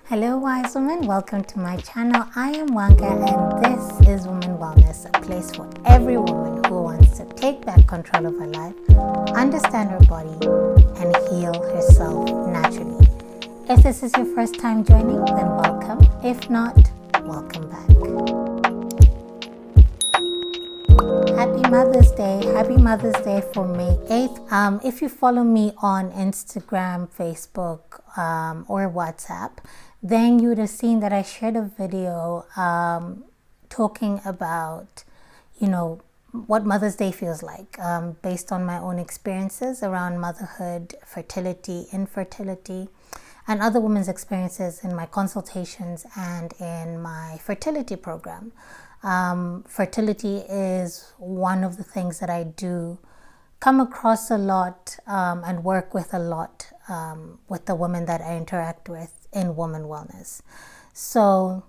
Hello wise women, welcome to my channel. I am Wanga and this is Women Wellness, a place for every woman who wants to take back control of her life, understand her body, and heal herself naturally. If this is your first time joining, then welcome. If not, welcome back. Happy Mother's Day. Happy Mother's Day for May 8th. If you follow me on Instagram, Facebook, or WhatsApp, then you would have seen that I shared a video talking about, what Mother's Day feels like based on my own experiences around motherhood, fertility, infertility, and other women's experiences in my consultations and in my fertility program. Fertility is one of the things that I do come across a lot and work with a lot with the women that I interact with in Women Wellness. So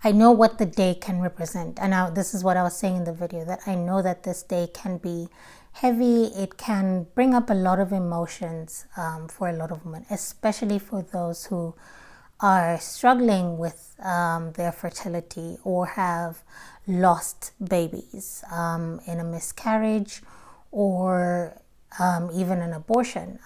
I know what the day can represent, and this is what I was saying in the video, that I know that this day can be heavy. It can bring up a lot of emotions for a lot of women, especially for those who are struggling with their fertility or have lost babies in a miscarriage or even an abortion.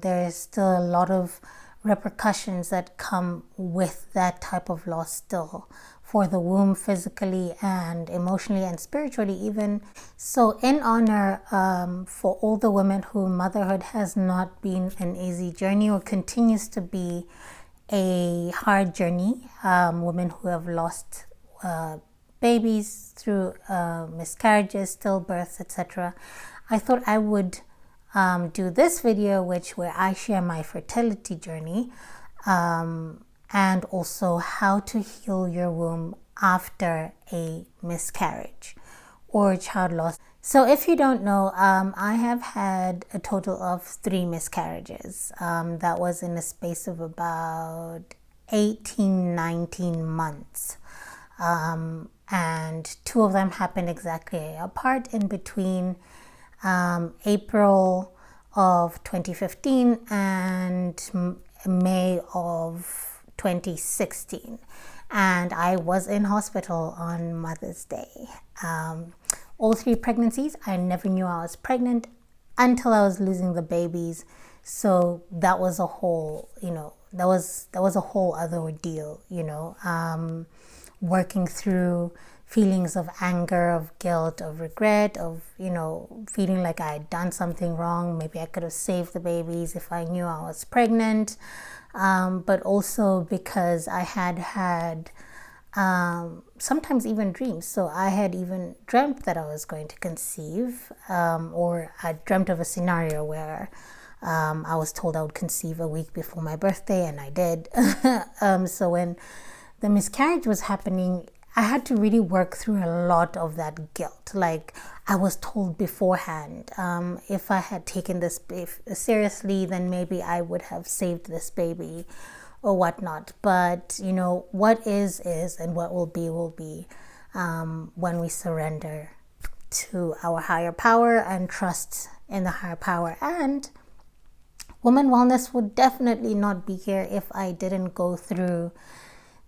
There's still a lot of repercussions that come with that type of loss still for the womb, physically and emotionally and spiritually even. So in honor for all the women who motherhood has not been an easy journey or continues to be a hard journey, women who have lost babies through miscarriages, stillbirths, etc. I thought I would do this video where I share my fertility journey and also how to heal your womb after a miscarriage or child loss. So if you don't know, I have had a total of 3 miscarriages. That was in a space of about 18-19 months. And 2 of them happened exactly apart in between April of 2015 and May of 2016. And I was in hospital on Mother's Day. All 3 pregnancies, I never knew I was pregnant until I was losing the babies. So that was a whole, that was a whole other ordeal, working through feelings of anger, of guilt, of regret, of, feeling like I had done something wrong. Maybe I could have saved the babies if I knew I was pregnant. But also because I had sometimes even dreams. So I had even dreamt that I was going to conceive, or I dreamt of a scenario where I was told I would conceive a week before my birthday, and I did. So when the miscarriage was happening, I had to really work through a lot of that guilt. Like, I was told beforehand, if I had taken this seriously, then maybe I would have saved this baby or whatnot. But, what is, and what will be when we surrender to our higher power and trust in the higher power. And Women Wellness would definitely not be here if I didn't go through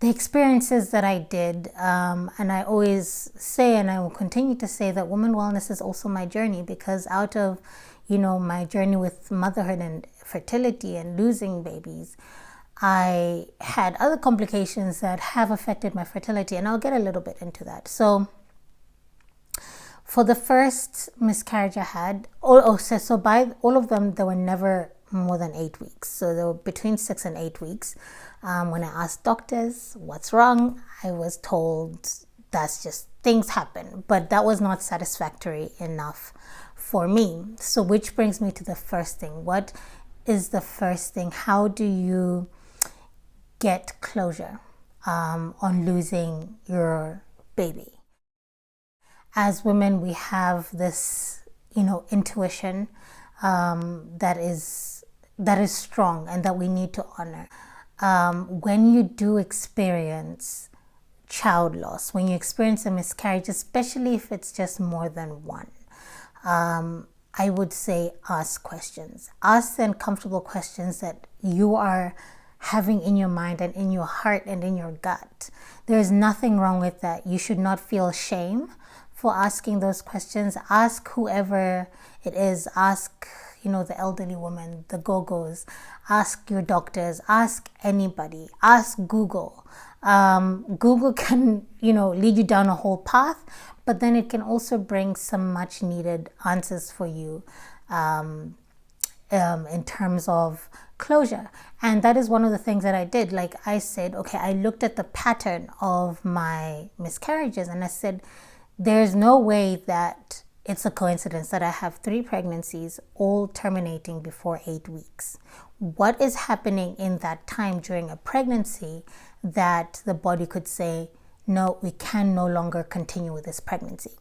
the experiences that I did. And I always say, and I will continue to say, that Women Wellness is also my journey, because out of, my journey with motherhood and fertility and losing babies, I had other complications that have affected my fertility, and I'll get a little bit into that. So for the first miscarriage I had, so by all of them, they were never more than 8 weeks. So they were between 6 and 8 weeks. When I asked doctors what's wrong, I was told that's just things happen. But that was not satisfactory enough for me. So which brings me to the first thing. What is the first thing? How do you get closure on losing your baby? As women, we have this, intuition that is strong and that we need to honor. When you do experience child loss, when you experience a miscarriage, especially if it's just more than one, I would say ask questions. Ask uncomfortable questions that you are having in your mind and in your heart and in your gut. There's nothing wrong with that. You should not feel shame for asking those questions. Ask whoever it is. Ask, the elderly woman, the go-go's. Ask your doctors. Ask anybody. Ask Google. Google can, lead you down a whole path, but then it can also bring some much needed answers for you in terms of closure. And that is one of the things that I did. Like I said, okay, I looked at the pattern of my miscarriages and I said, there's no way that it's a coincidence that I have 3 pregnancies all terminating before 8 weeks. What is happening in that time during a pregnancy that the body could say, no, we can no longer continue with this pregnancy?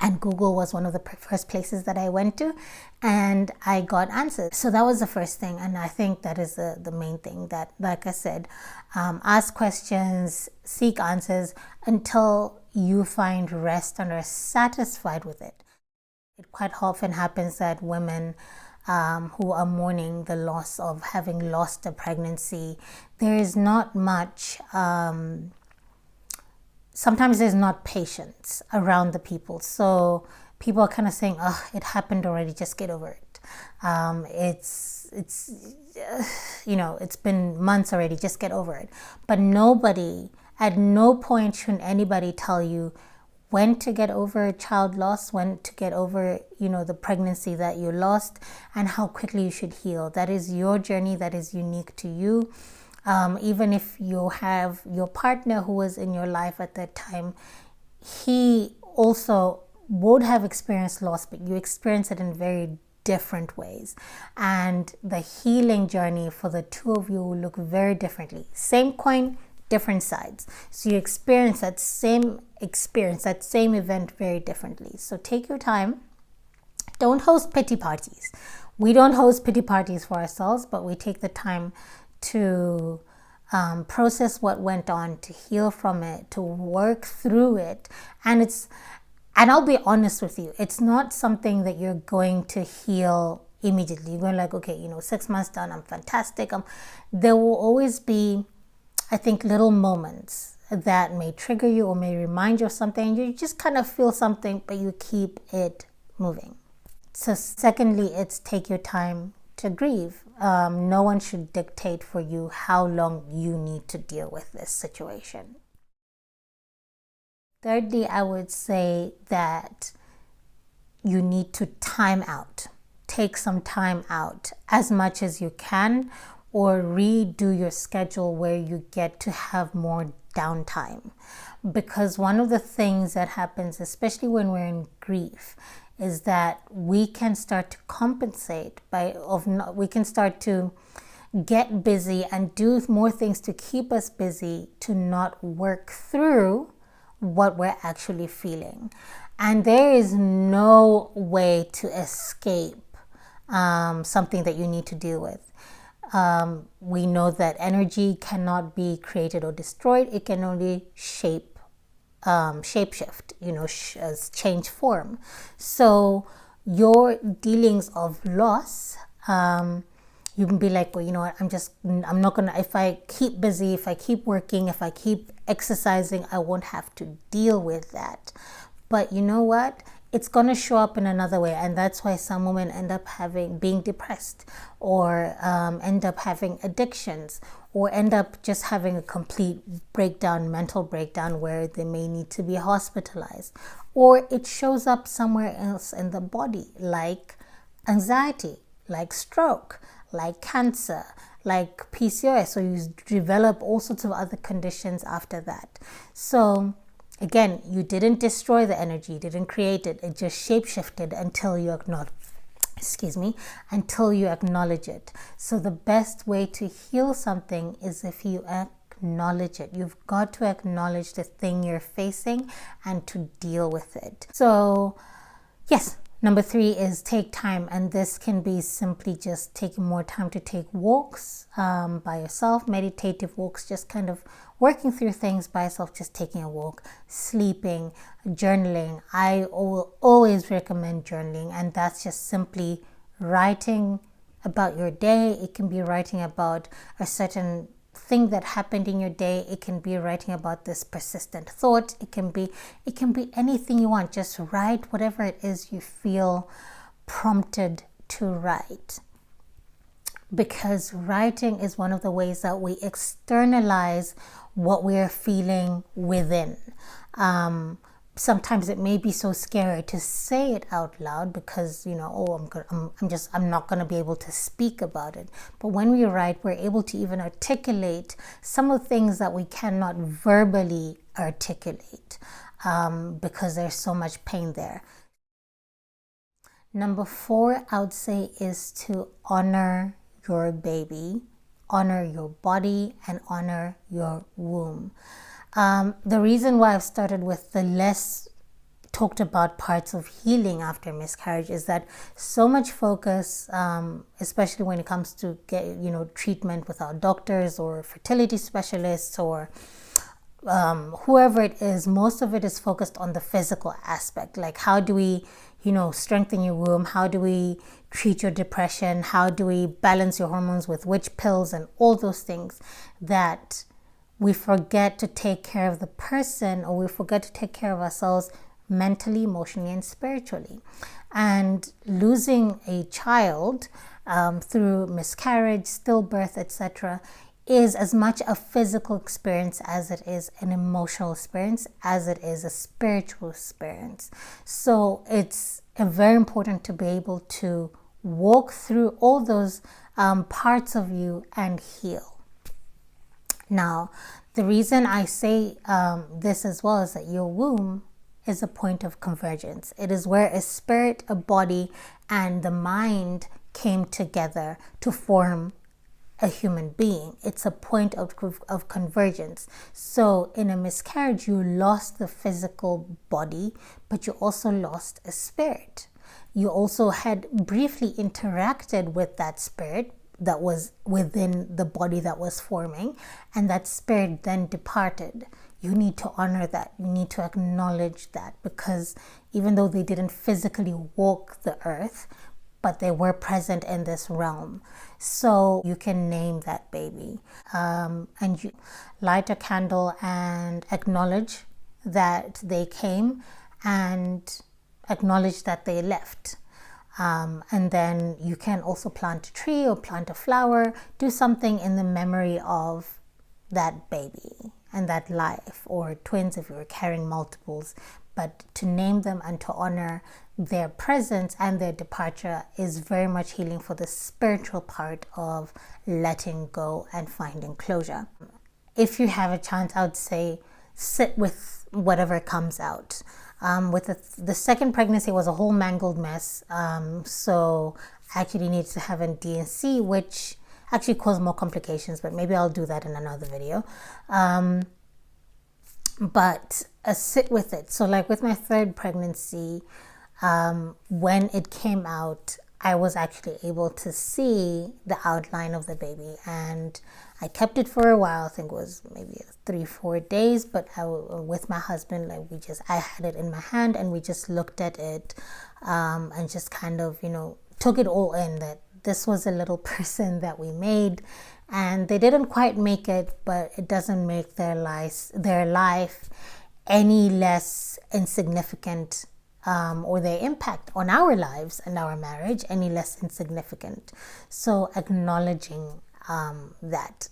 And Google was one of the first places that I went to, and I got answers. So that was the first thing, and I think that is the main thing, that, like I said, ask questions, seek answers until you find rest and are satisfied with it. It quite often happens that women who are mourning the loss of having lost a pregnancy, there is not much... sometimes there's not patience around the people. So people are kind of saying, oh, it happened already, just get over it. It's been months already, just get over it. But at no point should anybody tell you when to get over child loss, when to get over, the pregnancy that you lost, and how quickly you should heal. That is your journey, that is unique to you. Even if you have your partner who was in your life at that time, he also would have experienced loss, but you experience it in very different ways. And the healing journey for the two of you will look very differently. Same coin, different sides. So you experience that same event very differently. So take your time. Don't host pity parties. We don't host pity parties for ourselves, but we take the time to process what went on, to heal from it, to work through it. And I'll be honest with you, it's not something that you're going to heal immediately. You're going like, okay, 6 months done, I'm fantastic. There will always be, I think, little moments that may trigger you or may remind you of something. You just kind of feel something, but you keep it moving. So secondly, it's take your time to grieve. No one should dictate for you how long you need to deal with this situation. Thirdly, I would say that you need to time out. Take some time out as much as you can, or redo your schedule where you get to have more downtime. Because one of the things that happens, especially when we're in grief, is that we can start to compensate we can start to get busy and do more things to keep us busy, to not work through what we're actually feeling. And there is no way to escape something that you need to deal with. We know that energy cannot be created or destroyed. It can only shapeshift, change form. So your dealings of loss, you can be like, well, you know what, I'm not gonna, if I keep busy, if I keep working, if I keep exercising, I won't have to deal with that. But you know what? It's going to show up in another way. And that's why some women end up being depressed, or end up having addictions, or end up just having a complete breakdown, mental breakdown, where they may need to be hospitalized. Or it shows up somewhere else in the body, like anxiety, like stroke, like cancer, like PCOS. So you develop all sorts of other conditions after that. So again, you didn't destroy the energy, you didn't create it. It just shapeshifted until you acknowledge it. So the best way to heal something is if you acknowledge it. You've got to acknowledge the thing you're facing and to deal with it. So yes, number 3 is take time. And this can be simply just taking more time to take walks by yourself, meditative walks, just kind of working through things by yourself, just taking a walk, sleeping, journaling. I will always recommend journaling, and that's just simply writing about your day. It can be writing about a certain thing that happened in your day. It can be writing about this persistent thought. It can be anything you want. Just write whatever it is you feel prompted to write, because writing is one of the ways that we externalize what we're feeling within. Sometimes it may be so scary to say it out loud because, I'm not going to be able to speak about it. But when we write, we're able to even articulate some of the things that we cannot verbally articulate, because there's so much pain there. Number 4, I would say, is to honor your baby, honor your body, and honor your womb. The reason why I've started with the less talked about parts of healing after miscarriage is that so much focus, especially when it comes to treatment with our doctors or fertility specialists or whoever it is, most of it is focused on the physical aspect. Like, how do we strengthen your womb? How do we treat your depression? How do we balance your hormones with which pills and all those things, that we forget to take care of the person, or we forget to take care of ourselves mentally, emotionally, and spiritually. And losing a child through miscarriage, stillbirth, etc., is as much a physical experience as it is an emotional experience, as it is a spiritual experience. So it's very important to be able to walk through all those parts of you and heal. Now, the reason I say this as well is that your womb is a point of convergence. It is where a spirit, a body, and the mind came together to form a human being. It's a point of convergence. So in a miscarriage, you lost the physical body, but you also lost a spirit. You also had briefly interacted with that spirit that was within the body that was forming, and that spirit then departed. You need to honor that. You need to acknowledge that, because even though they didn't physically walk the earth, but they were present in this realm. So you can name that baby, and you light a candle and acknowledge that they came and acknowledge that they left. And then you can also plant a tree or plant a flower, do something in the memory of that baby and that life, or twins if you're carrying multiples. But to name them and to honor their presence and their departure is very much healing for the spiritual part of letting go and finding closure. If you have a chance, I would say sit with whatever comes out. With the second pregnancy was a whole mangled mess. So I actually needed to have a D&C, which actually caused more complications, but maybe I'll do that in another video. But sit with it. So like with my third pregnancy, when it came out, I was actually able to see the outline of the baby, and I kept it for a while. I think it was maybe 3-4 days, but with my husband, I had it in my hand and we just looked at it, and just kind of, took it all in, that this was a little person that we made, and they didn't quite make it, but it doesn't make their life any less insignificant, or their impact on our lives and our marriage any less insignificant. So acknowledging that.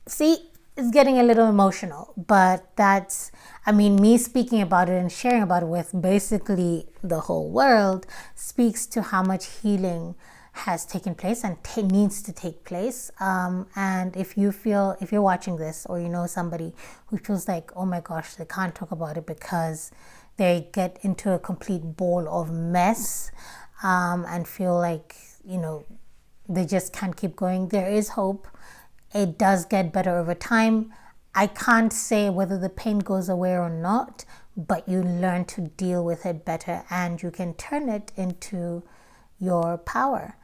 See, it's getting a little emotional, but that's, me speaking about it and sharing about it with basically the whole world speaks to how much healing has taken place and needs to take place. And if you're watching this, or you know somebody who feels like, oh my gosh, they can't talk about it because they get into a complete ball of mess, and feel like, they just can't keep going, there is hope. It does get better over time. I can't say whether the pain goes away or not, but you learn to deal with it better, and you can turn it into your power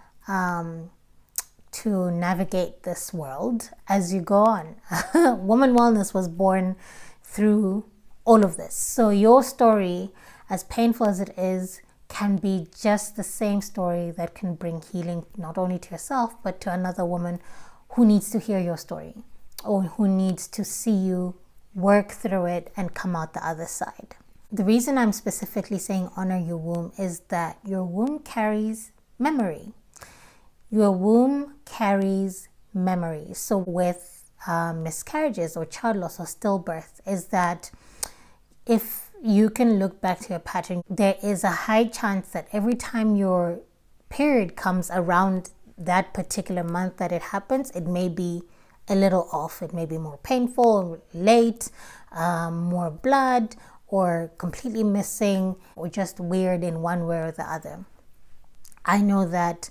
to navigate this world as you go on. Woman Wellness was born through all of this. So your story, as painful as it is, can be just the same story that can bring healing not only to yourself, but to another woman who needs to hear your story, or who needs to see you work through it and come out the other side. The reason I'm specifically saying honor your womb is that your womb carries memory. Your womb carries memory. So with miscarriages or child loss or stillbirth, is that if you can look back to your pattern, there is a high chance that every time your period comes around that particular month that it happens, it may be a little off. It may be more painful, late, more blood, or completely missing, or just weird in one way or the other. I know that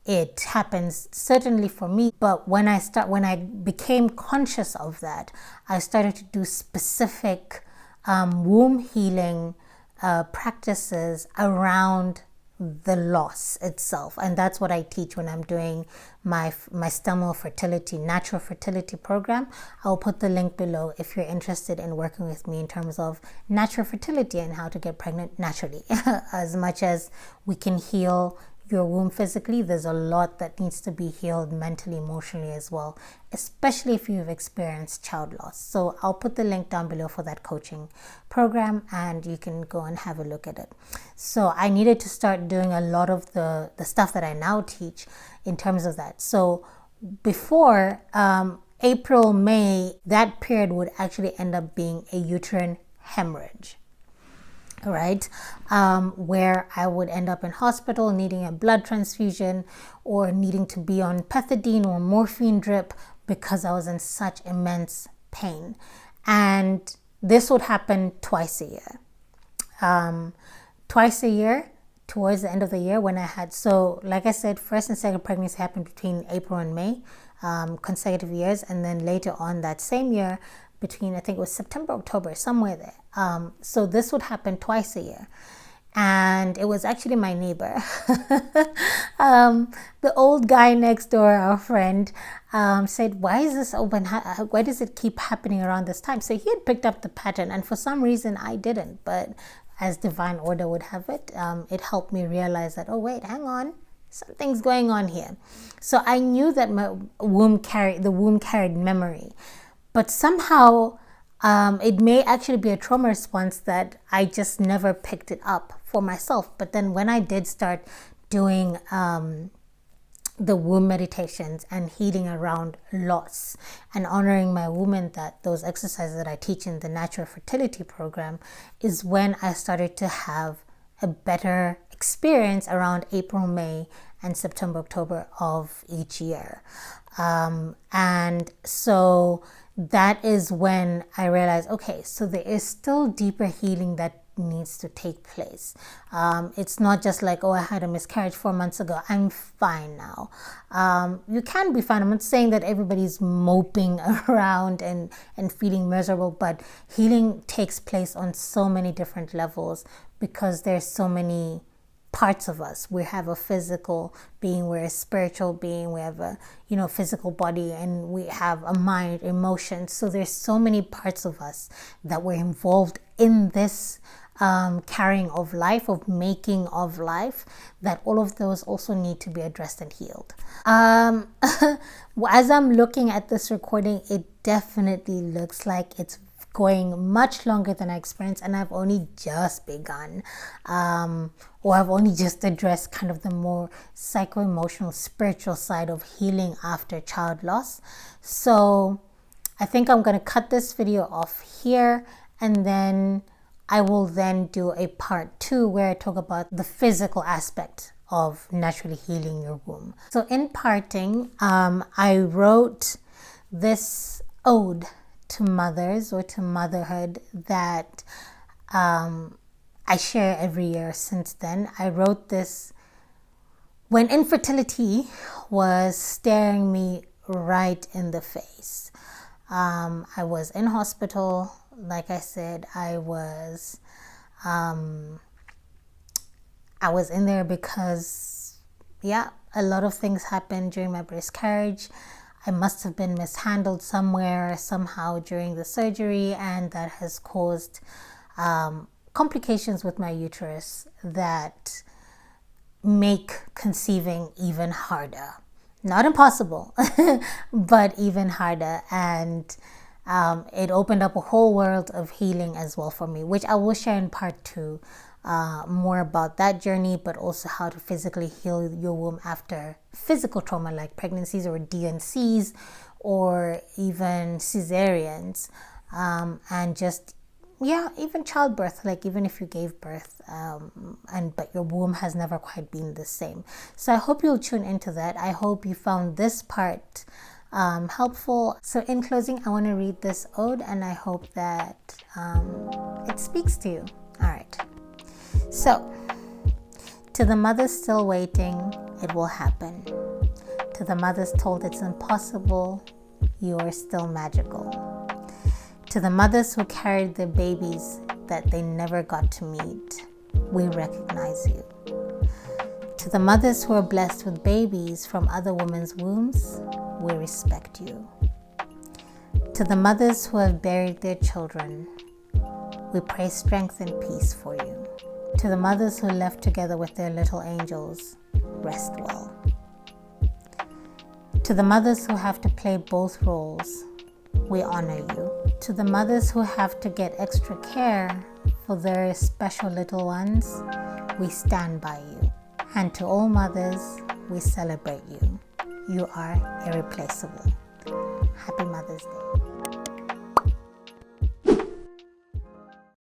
it happens certainly for me, but when I became conscious of that, I started to do specific womb healing practices around the loss itself, and that's what I teach when I'm doing my STEMO fertility, natural fertility program. I'll put the link below if you're interested in working with me in terms of natural fertility and how to get pregnant naturally. As much as we can heal your womb physically, there's a lot that needs to be healed mentally, emotionally as well, especially if you've experienced child loss. So I'll put the link down below for that coaching program, and you can go and have a look at it. So I needed to start doing a lot of the stuff that I now teach in terms of that. So before April, May, that period would actually end up being a uterine hemorrhage. Right, where I would end up in hospital needing a blood transfusion or needing to be on pethidine or morphine drip because I was in such immense pain. And this would happen twice a year. Twice a year, towards the end of the year when I had, so like I said, first and second pregnancy happened between April and May, consecutive years, and then later on that same year, between, I think it was September, October, somewhere there. So this would happen twice a year. And it was actually my neighbor. The old guy next door, our friend, said, why is this open? Why does it keep happening around this time? So he had picked up the pattern, and for some reason I didn't. But as divine order would have it, it helped me realize that, oh wait, hang on, something's going on here. So I knew that my womb carried memory. But somehow it may actually be a trauma response that I just never picked it up for myself. But then when I did start doing the womb meditations and healing around loss and honoring my woman, that those exercises that I teach in the natural fertility program, is when I started to have a better experience around April, May, and September, October of each year. And so that is when I realized, okay, so there is still deeper healing that needs to take place. It's not just like, oh, I had a miscarriage 4 months ago, I'm fine now. You can be fine. I'm not saying that everybody's moping around and feeling miserable, but healing takes place on so many different levels because there's so many parts of us. We have a physical being, we're a spiritual being, we have a physical body, and we have a mind, emotions. So there's so many parts of us that were involved in this carrying of life, of making of life, that all of those also need to be addressed and healed. As I'm looking at this recording, it definitely looks like it's going much longer than I experienced, and I've only just begun, or I've only just addressed kind of the more psycho-emotional, spiritual side of healing after child loss. So I think I'm going to cut this video off here, and then I will then do a part 2 where I talk about the physical aspect of naturally healing your womb. So in parting, I wrote this ode to mothers or to motherhood that I share every year since then. I wrote this when infertility was staring me right in the face. I was in hospital. Like I said, I was in there because, a lot of things happened during my miscarriage. I must have been mishandled somewhere, somehow during the surgery, and that has caused complications with my uterus that make conceiving even harder. Not impossible, but even harder. And it opened up a whole world of healing as well for me, which I will share in part 2, more about that journey, but also how to physically heal your womb after physical trauma like pregnancies or DNCs or even cesareans, and just even childbirth, like even if you gave birth but your womb has never quite been the same. So I hope you'll tune into that. I hope you found this part helpful. So in closing, I want to read this ode, and I hope that it speaks to you. All right. So, to the mothers still waiting, it will happen. To the mothers told it's impossible, you are still magical. To the mothers who carried their babies that they never got to meet, we recognize you. To the mothers who are blessed with babies from other women's wombs, we respect you. To the mothers who have buried their children, we pray strength and peace for you. To the mothers who left together with their little angels, rest well. To the mothers who have to play both roles, we honor you. To the mothers who have to get extra care for their special little ones, we stand by you. And to all mothers, we celebrate you. You are irreplaceable. Happy Mother's Day.